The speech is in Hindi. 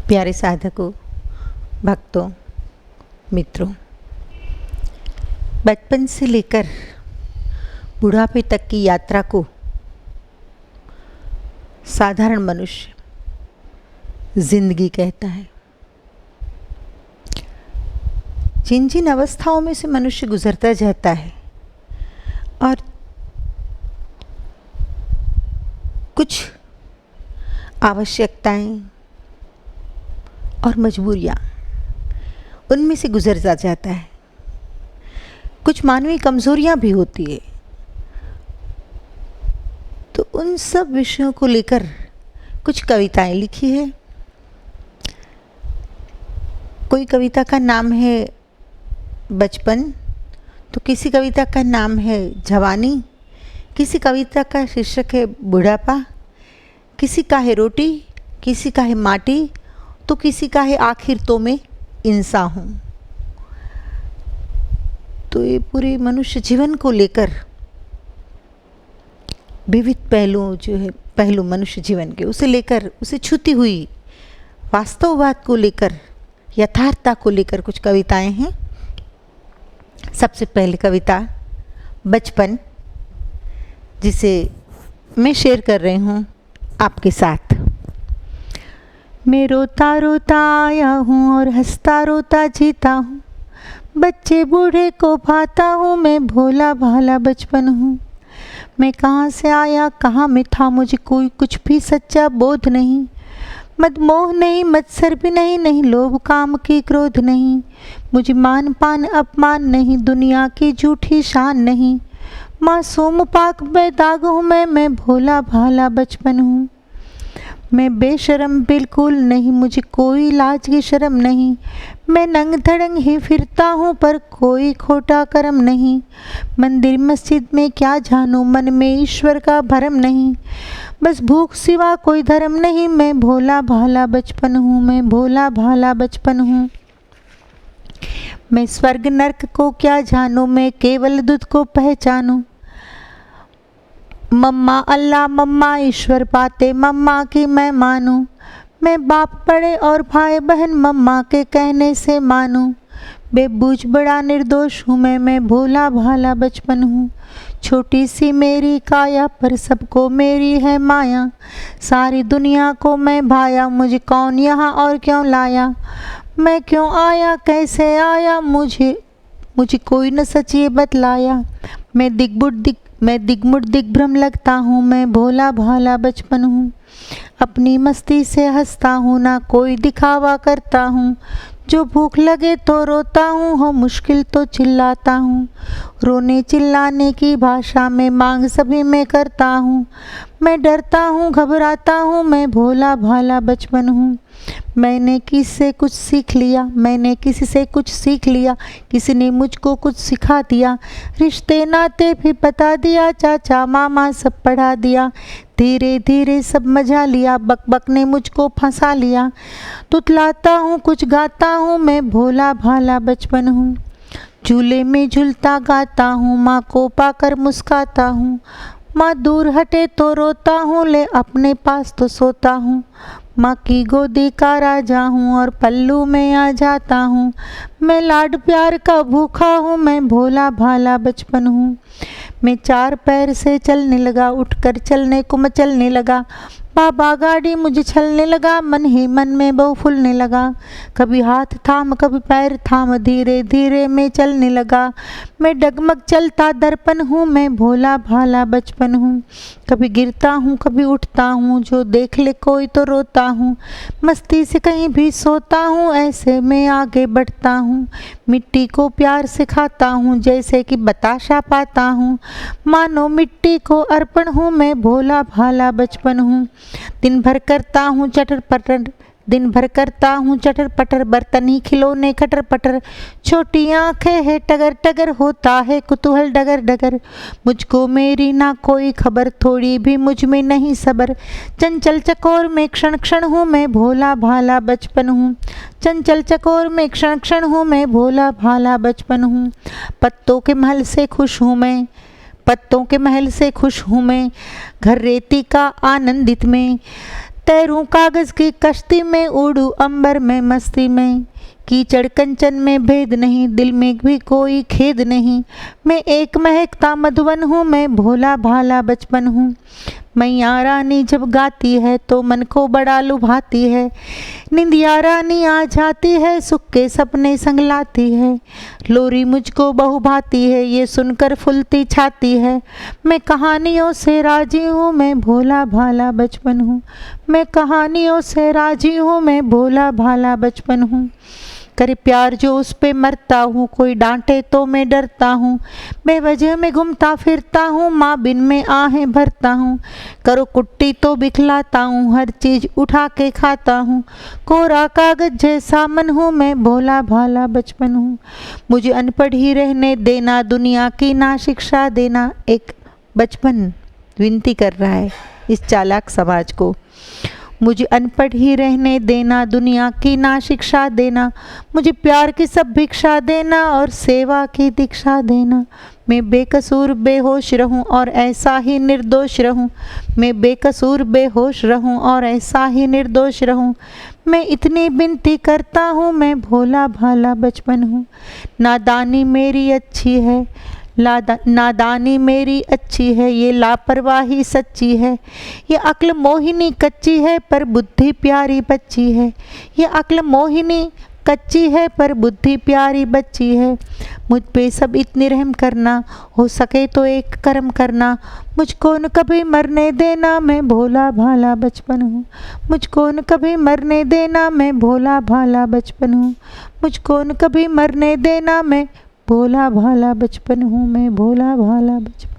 प्यारे साधकों, भक्तों, मित्रों, बचपन से लेकर बुढ़ापे तक की यात्रा को साधारण मनुष्य जिंदगी कहता है। जिन जिन अवस्थाओं में से मनुष्य गुजरता जाता है और कुछ आवश्यकताएं और मजबूरियां उनमें से गुजरता जाता है। कुछ मानवीय कमजोरियां भी होती है। तो उन सब विषयों को लेकर कुछ कविताएं लिखी है। कोई कविता का नाम है बचपन, तो किसी कविता का नाम है जवानी, किसी कविता का शीर्षक है बुढ़ापा, किसी का है रोटी, किसी का है माटी, तो किसी का है आखिर तो मैं इंसान हूँ। तो ये पूरे मनुष्य जीवन को लेकर विविध पहलुओं पहलू मनुष्य जीवन के उसे लेकर उसे छूती हुई वास्तववाद को लेकर, यथार्थता को लेकर कुछ कविताएं हैं। सबसे पहले कविता बचपन, जिसे मैं शेयर कर रही हूँ आपके साथ। मैं रोता रोता आया हूँ और हंसता रोता जीता हूँ। बच्चे बूढ़े को भाता हूँ, मैं भोला भाला बचपन हूँ। मैं कहाँ से आया कहाँ में था, मुझे कोई कुछ भी सच्चा बोध नहीं। मद मोह नहीं, मत्सर भी नहीं, नहीं लोभ काम की क्रोध नहीं। मुझे मान पान अपमान नहीं, दुनिया की झूठी शान नहीं। मासूम पाक बेदाग हूँ मैं भोला भाला बचपन हूँ। मैं बेशर्म बिल्कुल नहीं, मुझे कोई लाज की शर्म नहीं। मैं नंग धड़ंग ही फिरता हूँ पर कोई खोटा कर्म नहीं। मंदिर मस्जिद में क्या जानूँ, मन में ईश्वर का भरम नहीं। बस भूख सिवा कोई धर्म नहीं, मैं भोला भाला बचपन हूँ, मैं भोला भाला बचपन हूँ। मैं स्वर्ग नर्क को क्या जानूँ, मैं केवल दूध को पहचानूँ। मम्मा अल्लाह मम्मा ईश्वर पाते मम्मा की मैं मानूं। मैं बाप बड़े और भाई बहन मम्मा के कहने से मानूं। बेबूझ बड़ा निर्दोष हूँ मैं भोला भाला बचपन हूँ। छोटी सी मेरी काया पर सबको मेरी है माया। सारी दुनिया को मैं भाया, मुझे कौन यहाँ और क्यों लाया। मैं क्यों आया कैसे आया, मुझे कोई न सच ये बतलाया। मैं दिग्मुट दिग्भ्रम लगता हूँ, मैं भोला भाला बचपन हूँ। अपनी मस्ती से हंसता हूँ, ना कोई दिखावा करता हूँ। जो भूख लगे तो रोता हूँ, हो मुश्किल तो चिल्लाता हूँ। रोने चिल्लाने की भाषा में मांग सभी में करता हूँ। मैं डरता हूँ घबराता हूँ, मैं भोला भाला बचपन हूँ। मैंने किसी से कुछ सीख लिया, किसी ने मुझको कुछ सिखा दिया। रिश्ते नाते भी बता दिया, चाचा मामा सब पढ़ा दिया। धीरे धीरे सब मजा लिया, बक ने मुझको फंसा लिया। तुतलाता हूँ कुछ गाता हूँ, मैं भोला भाला बचपन हूँ। झूले में झूलता गाता हूँ, माँ को पाकर मुस्काता हूँ। माँ दूर हटे तो रोता हूँ, ले अपने पास तो सोता हूँ। माँ की गोदी का राजा हूँ और पल्लू में आ जाता हूँ। मैं लाड प्यार का भूखा हूँ, मैं भोला भाला बचपन हूँ। मैं चार पैर से चलने लगा, उठकर चलने को मचलने लगा। बाबा गाड़ी मुझे छलने लगा, मन ही मन में बहु फूलने लगा। कभी हाथ थाम कभी पैर थाम, धीरे धीरे मैं चलने लगा। मैं डगमग चलता दर्पण हूँ, मैं भोला भाला बचपन हूँ। कभी गिरता हूँ कभी उठता हूँ, जो देख ले कोई तो रोता हूँ। मस्ती से कहीं भी सोता हूँ, ऐसे मैं आगे बढ़ता हूँ। मिट्टी को प्यार से खाता हूँ, जैसे कि बताशा पाता हूँ। मानो मिट्टी को अर्पण हूँ, मैं भोला भाला बचपन हूँ। दिन भर करता हूँ चटर पटर, बर्तन ही खिलौने खटर पटर। छोटी आंखें है टगर टगर, होता है कुतूहल डगर डगर। मुझको मेरी ना कोई खबर, थोड़ी भी मुझ में नहीं सबर। चंचल चकोर में क्षण क्षण हूँ, मैं भोला भाला बचपन हूँ। चंचल चकोर में क्षण क्षण हूँ, मैं भोला भाला बचपन हूँ। पत्तों के महल से खुश हूँ मैं, घर रेती का आनंदित में। तैरूं कागज की कश्ती में, उड़ूं अंबर में मस्ती में। कीचड़ कंचन में भेद नहीं, दिल में भी कोई खेद नहीं। मैं एक महकता मधुवन हूँ, मैं भोला भाला बचपन हूँ। मैया रानी जब गाती है तो मन को बड़ा लुभाती है। निंदिया रानी आ जाती है, सुख के सपने संग लाती है। लोरी मुझको बहु भाती है, ये सुनकर फुलती छाती है। मैं कहानियों से राजी हूँ, मैं भोला भाला बचपन हूँ। मैं कहानियों से राजी हूँ, मैं भोला भाला बचपन हूँ। करे प्यार जो उस पे मरता हूँ, कोई डांटे तो मैं डरता हूँ। बेवजह में घूमता फिरता हूँ, माँ बिन में आहें भरता हूँ। करो कुट्टी तो बिखलाता हूँ, हर चीज़ उठा के खाता हूँ। कोरा कागज जैसा मन हूँ, मैं भोला भाला बचपन हूँ। मुझे अनपढ़ ही रहने देना, दुनिया की ना शिक्षा देना। एक बचपन विनती कर रहा है इस चालाक समाज को। मुझे अनपढ़ ही रहने देना, दुनिया की ना शिक्षा देना। मुझे प्यार की सब भिक्षा देना और सेवा की दीक्षा देना। मैं बेकसूर बेहोश रहूं और ऐसा ही निर्दोष रहूं। मैं बेकसूर बेहोश रहूं और ऐसा ही निर्दोष रहूं। मैं इतनी विनती करता हूँ, मैं भोला भाला बचपन हूँ। नादानी मेरी अच्छी है, नादानी मेरी अच्छी है, ये लापरवाही सच्ची है। ये अक्ल मोहिनी कच्ची है, पर बुद्धि प्यारी बच्ची है। ये अक्ल मोहिनी कच्ची है, पर बुद्धि प्यारी बच्ची है। मुझ पे सब इतनी रहम करना, हो सके तो एक कर्म करना। मुझको न कभी मरने देना, मैं भोला भाला बचपन हूँ। मुझको न कभी मरने देना, मैं भोला भाला बचपन हूँ। मुझको न कभी मरने देना, मैं भोला भाला बचपन हूँ। मैं भोला भाला बचपन।